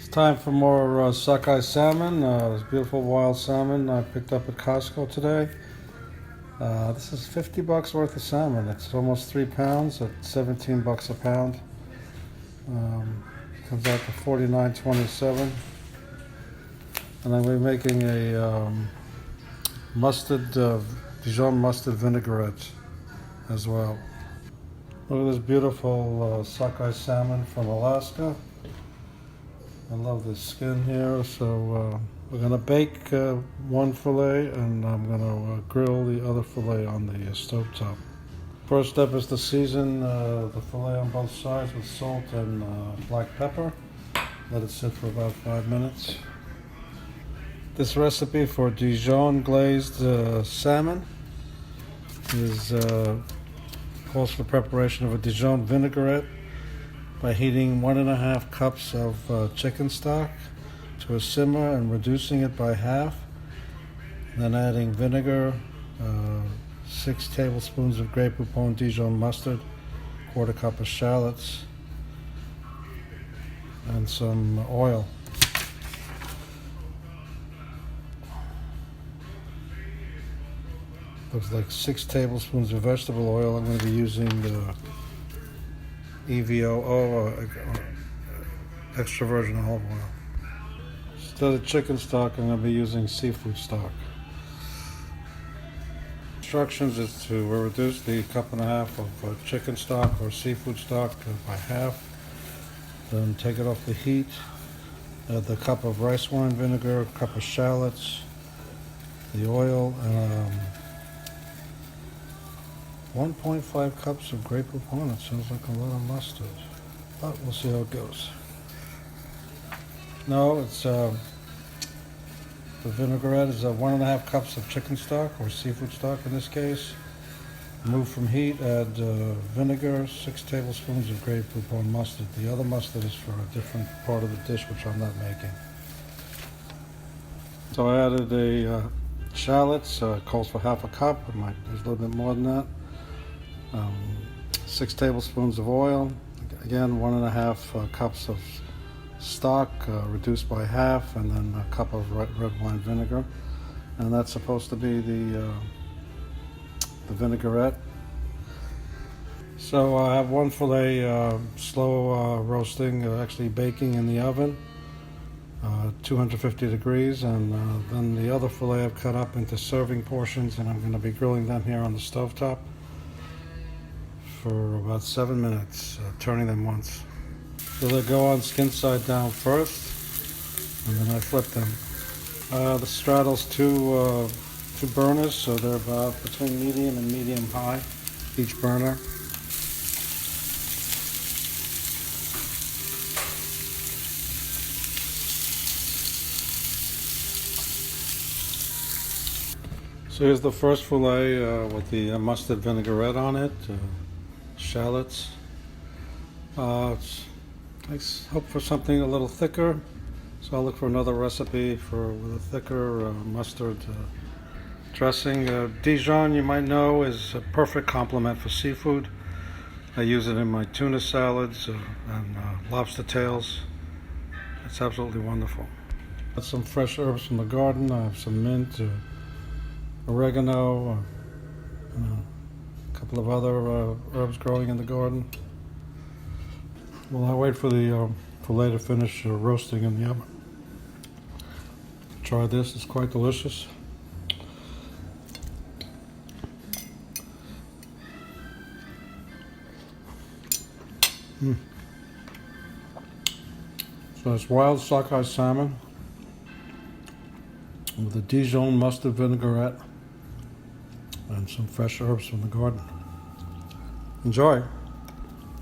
It's time for more sockeye salmon. This beautiful wild salmon I picked up at Costco today. This is 50 bucks worth of salmon. It's almost 3 pounds at 17 bucks a pound. Comes out to 49.27. And I'm going to be making a Dijon mustard vinaigrette as well. Look at this beautiful sockeye salmon from Alaska. I love the skin here, so we're going to bake one fillet, and I'm going to grill the other fillet on the stovetop. First step is to season the fillet on both sides with salt and black pepper. Let it sit for about 5 minutes. This recipe for Dijon glazed salmon calls for preparation of a Dijon vinaigrette by heating 1.5 cups of chicken stock to a simmer and reducing it by half. Then adding vinegar, 6 tablespoons of Grey Poupon Dijon mustard, 1/4 cup of shallots, and some oil. Looks like 6 tablespoons of vegetable oil. I'm going to be using the EVOO, extra virgin olive oil. Instead of chicken stock, I'm going to be using seafood stock. Instructions is to reduce the 1.5 cups of chicken stock or seafood stock by half. Then take it off the heat. Add the cup of rice wine vinegar, a cup of shallots, the oil, and 1.5 cups of Grey Poupon. It sounds like a lot of mustard, but we'll see how it goes. No, it's the vinaigrette is 1.5 cups of chicken stock or seafood stock in this case. Remove from heat, add vinegar, 6 tablespoons of Grey Poupon mustard. The other mustard is for a different part of the dish, which I'm not making. So I added a shallots, calls for 1/2 cup. There's a little bit more than that. 6 tablespoons of oil, again 1.5 cups of stock reduced by half, and then a cup of red wine vinegar, and that's supposed to be the vinaigrette. So I have one fillet slow roasting, actually baking in the oven, 250 degrees, and then the other fillet I've cut up into serving portions, and I'm going to be grilling them here on the stovetop for about 7 minutes, turning them once. So they go on skin side down first, and then I flip them. The straddle's two burners, so they're about between medium and medium high, each burner. So here's the first fillet with the mustard vinaigrette on it. Shallots. I hope for something a little thicker, so I'll look for another recipe with a thicker mustard dressing. Dijon, you might know, is a perfect complement for seafood. I use it in my tuna salads and lobster tails. It's absolutely wonderful. Got some fresh herbs from the garden. I have some mint, oregano, a couple of other herbs growing in the garden. Well, I wait for the fillet to finish roasting in the oven. Try this, it's quite delicious. So it's wild sockeye salmon with a Dijon mustard vinaigrette and some fresh herbs from the garden. Enjoy.